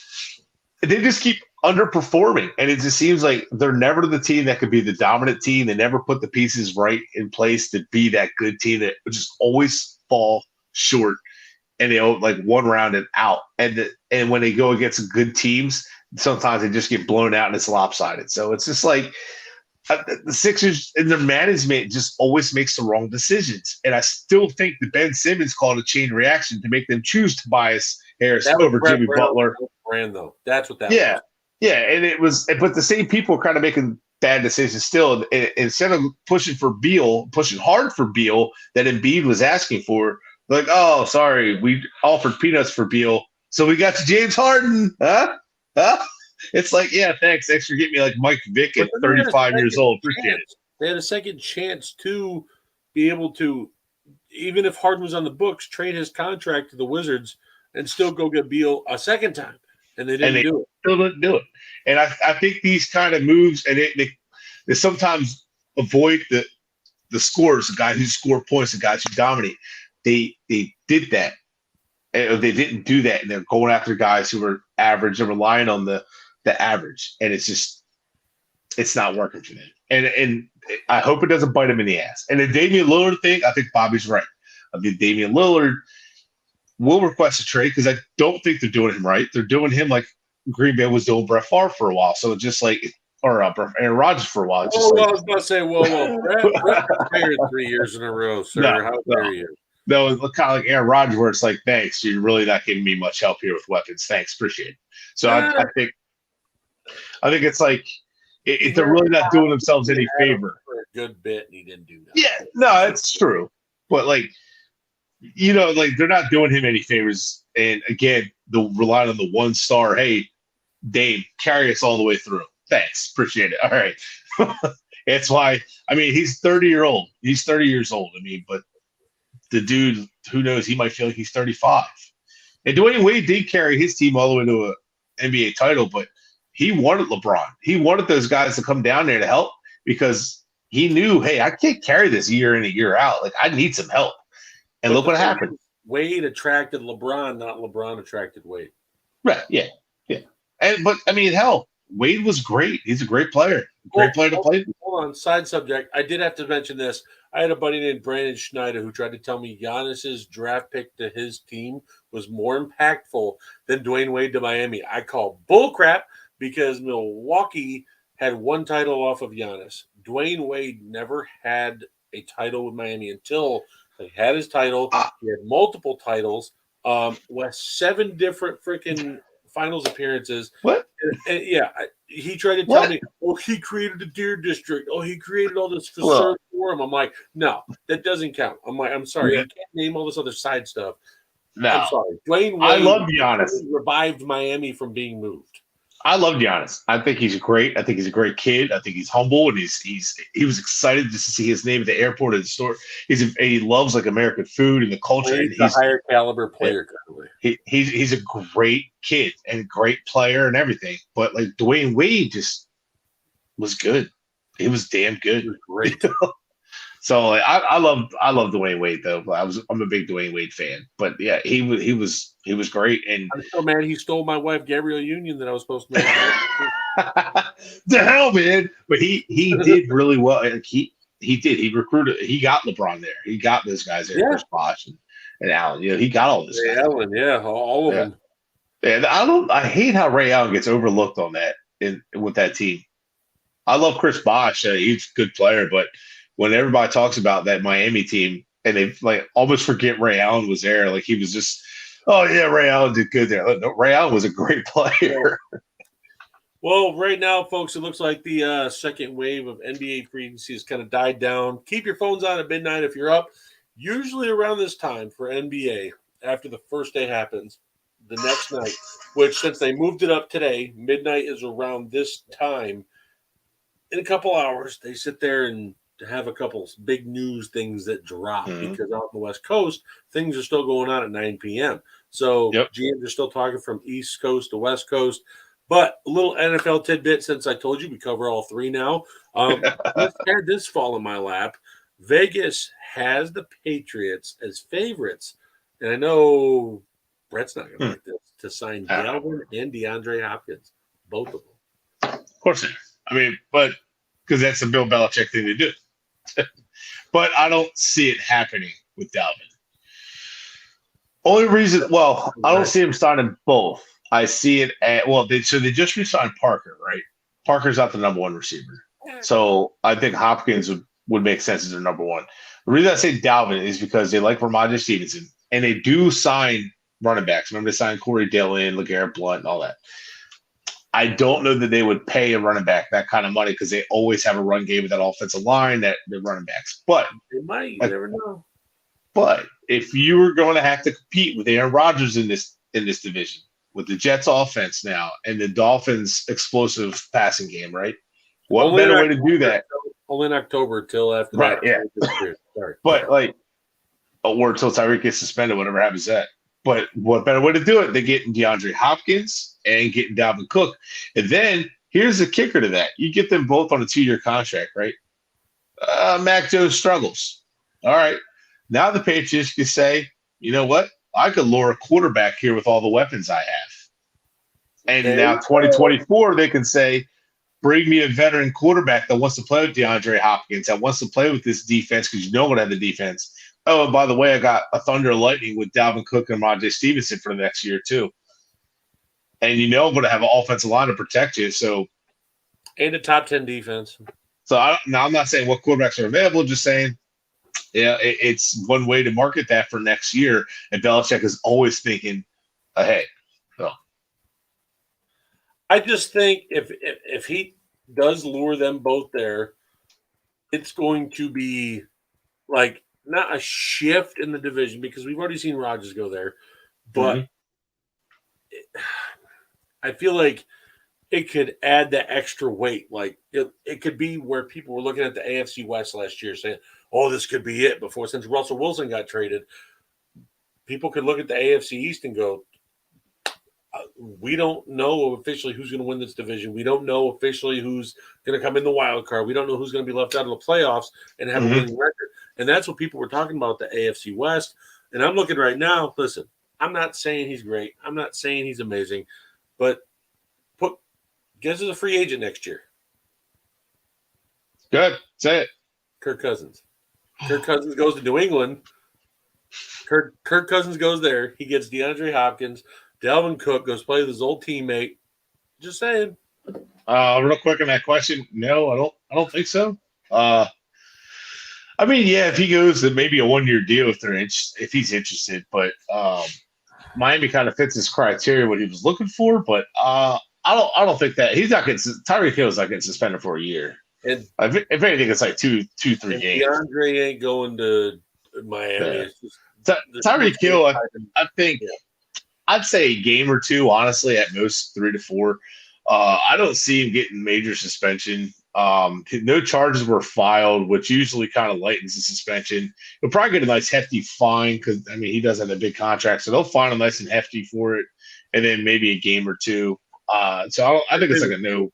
they just keep underperforming. And it just seems like they're never the team that could be the dominant team. They never put the pieces right in place to be that good team that would just always fall short. And they like one round and out. And when they go against good teams, sometimes they just get blown out and it's lopsided. So it's just like, the Sixers and their management just always makes the wrong decisions. And I still think the Ben Simmons called a chain reaction to make them choose Tobias Harris over Jimmy Butler. Brand, though. That's what that was. Yeah. And it was, but the same people are kind of making bad decisions still. And instead of pushing hard for Beal that Embiid was asking for, like, oh, sorry, we offered peanuts for Beal. So we got to James Harden. Huh? It's like, yeah, thanks for getting me like Mike Vick at 35 years old. Appreciate it. They had a second chance to be able to, even if Harden was on the books, trade his contract to the Wizards and still go get Beal a second time. And they didn't do it. Still didn't do it. And I think these kind of moves, and they sometimes avoid the scores, the guys who score points, the guys who dominate. They did that. And they didn't do that. And they're going after guys who are average and relying on the average, and it's not working for them. And I hope it doesn't bite him in the ass. And the Damian Lillard thing, I think Bobby's right. I mean, Damian Lillard will request a trade because I don't think they're doing him right. They're doing him like Green Bay was doing Brett Favre for a while. So it's just like, or Aaron Rodgers for a while. It's just I was about to say, Brett fired 3 years in a row, sir. How dare you? No, it's kind of like Aaron Rodgers, where it's like, thanks, you're really not giving me much help here with weapons. Thanks, appreciate it. So I think it's like they're really not doing themselves any favor. For a good bit, and he didn't do that. Yeah, no, it's true. But like, like they're not doing him any favors. And again, relying on the one star. Hey, Dave, carry us all the way through. Thanks, appreciate it. All right. It's why. I mean, he's 30 years old. He's 30 years old. I mean, but the dude, who knows? He might feel like he's 35. And Dwayne Wade did carry his team all the way to an NBA title, but he wanted LeBron. He wanted those guys to come down there to help because he knew, hey, I can't carry this year in and year out. Like, I need some help. And look what happened. Wade attracted LeBron, not LeBron attracted Wade. Right, yeah. But, I mean, hell, Wade was great. He's a great player. Great player to play. Hold on. Side subject. I did have to mention this. I had a buddy named Brandon Schneider who tried to tell me Giannis's draft pick to his team was more impactful than Dwayne Wade to Miami. I call bullcrap because Milwaukee had one title off of Giannis. Dwayne Wade never had a title with Miami until he had his title. He had multiple titles with 7 different freaking finals appearances. What? And he tried to tell me, oh, he created the Deer District. Oh, he created all this for him. I'm like, no, that doesn't count. I'm like, I'm sorry. I can't name all this other side stuff. No. I'm sorry. Dwayne Wade I love Giannis. Revived Miami from being moved. I love Giannis. I think he's great. I think he's a great kid. I think he's humble, and he was excited just to see his name at the airport and the store. He loves like American food and the culture. He's a higher caliber player. He's a great kid and a great player and everything. But like Dwayne Wade just was good. He was damn good. He was great. So like, I love Dwayne Wade though. I'm a big Dwayne Wade fan. But yeah, he was great. And I'm so mad he stole my wife Gabrielle Union that I was supposed to make. The hell, man! But he did really well. Like, he did. He recruited. He got LeBron there. He got those guys there. Chris Bosh and Allen. You know, he got all this. Ray Allen, all of them. And I hate how Ray Allen gets overlooked on that with that team. I love Chris Bosh. He's a good player, but when everybody talks about that Miami team and they like almost forget Ray Allen was there, like he was just, oh yeah, Ray Allen did good there. No, Ray Allen was a great player. Well, right now, folks, it looks like the second wave of NBA free agency has kind of died down. Keep your phones on at midnight if you're up. Usually around this time for NBA, after the first day happens, the next night, which since they moved it up today, midnight is around this time. In a couple hours, they sit there and have a couple big news things that drop because out in the West Coast, things are still going on at 9 p.m. So GMs are still talking from East Coast to West Coast. But a little NFL tidbit, since I told you we cover all 3 now. Let's had this fall in my lap. Vegas has the Patriots as favorites. And I know Bret's not going to like this, to sign Galvin and DeAndre Hopkins, both of them. Of course not. I mean, but because that's the Bill Belichick thing to do. But I don't see it happening with Dalvin. Only reason, I don't see him signing both. I see it at, they just re-signed Parker, right? Parker's not the number 1 receiver. So I think Hopkins would make sense as their number 1. The reason I say Dalvin is because they like Ramondre Stevenson, and they do sign running backs. Remember, they signed Corey Dillon, LeGarrette Blount, and all that. I don't know that they would pay a running back that kind of money because they always have a run game with that offensive line, that the running backs. But they might, you never know. But if you were going to have to compete with Aaron Rodgers in this division, with the Jets offense now and the Dolphins explosive passing game, right? What only better way to do that? Only in October till after right, that. Yeah. Sorry. But or until Tyreek gets suspended, whatever happens to that. But what better way to do it than getting DeAndre Hopkins and getting Dalvin Cook? And then here's the kicker to that. You get them both on a 2-year contract, right? Mac Jones struggles. All right. Now the Patriots can say, you know what? I could lure a quarterback here with all the weapons I have. And now 2024, they can say, bring me a veteran quarterback that wants to play with DeAndre Hopkins, that wants to play with this defense because you know what I have the defense. Oh, and by the way, I got a Thunder and Lightning with Dalvin Cook and Ramondre Stevenson for the next year, too. And you know I'm going to have an offensive line to protect you. So, and a top 10 defense. So now I'm not saying what quarterbacks are available, just saying, it's one way to market that for next year. And Belichick is always thinking ahead. So I just think if he does lure them both there, it's going to be like not a shift in the division because we've already seen Rodgers go there, but I feel like it could add the extra weight. Like it could be where people were looking at the AFC West last year saying, oh, this could be it before, since Russell Wilson got traded. People could look at the AFC East and go, we don't know officially who's going to win this division. We don't know officially who's going to come in the wild card. We don't know who's going to be left out of the playoffs and have a winning record. And that's what people were talking about, the AFC West. And I'm looking right now, listen, I'm not saying he's great. I'm not saying he's amazing. But guess as a free agent next year. Good. Say it. Kirk Cousins. Kirk Cousins goes to New England. Kirk Cousins goes there. He gets DeAndre Hopkins. Dalvin Cook goes play with his old teammate. Just saying. Real quick on that question. No, I don't think so. I mean, yeah, if he goes, then maybe a 1-year deal if he's interested. But Miami kind of fits his criteria, what he was looking for. But I don't think that he's not getting Tyreek Hill is not getting suspended for a year. And if anything, it's like 3 games. DeAndre ain't going to Miami. Yeah. Tyreek Hill, I think I'd say a game or two, honestly, at most 3 to 4. I don't see him getting major suspension. No charges were filed, which usually kind of lightens the suspension. He'll probably get a nice hefty fine because he does have a big contract, so they'll fine him nice and hefty for it, and then maybe a game or two. So I think it's like a no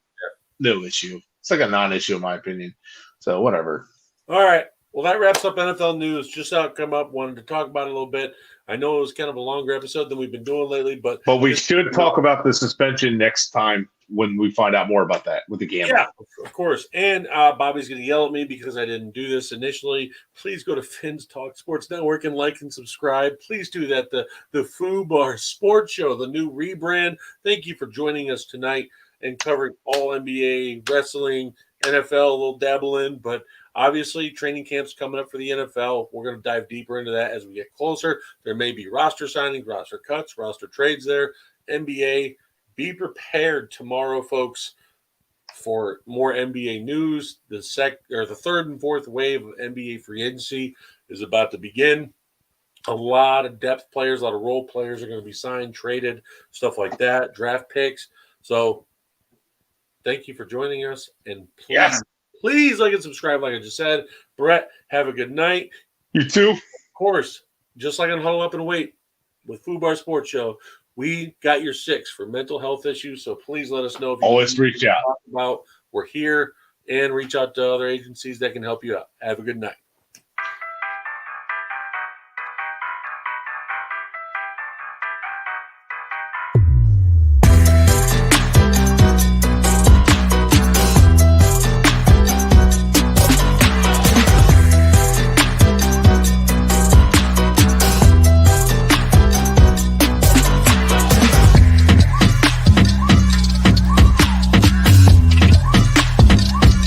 issue. It's like a non-issue in my opinion. So whatever. All right. Well, that wraps up NFL news. Just how it come up. Wanted to talk about it a little bit. I know it was kind of a longer episode than we've been doing lately, but we should talk about the suspension next time when we find out more about that with the gambling. Yeah, of course. And Bobby's going to yell at me because I didn't do this initially. Please go to Finn's Talk Sports Network and like and subscribe. Please do that. The FUBAR Sports Show, the new rebrand. Thank you for joining us tonight and covering all NBA, wrestling, NFL, a little dabble in, but obviously training camp's coming up for the NFL. We're going to dive deeper into that as we get closer. There may be roster signings, roster cuts, roster trades there. NBA, be prepared tomorrow, folks, for more NBA news. The third and fourth wave of NBA free agency is about to begin. A lot of depth players, a lot of role players are going to be signed, traded, stuff like that, draft picks. So thank you for joining us, and please like and subscribe, like I just said. Bret, have a good night. You too. Of course, just like on Huddle Up and Wait with FUBAR Sports Show, we got your 6 for mental health issues, so please let us know if you always reach out. We're here, and reach out to other agencies that can help you out. Have a good night.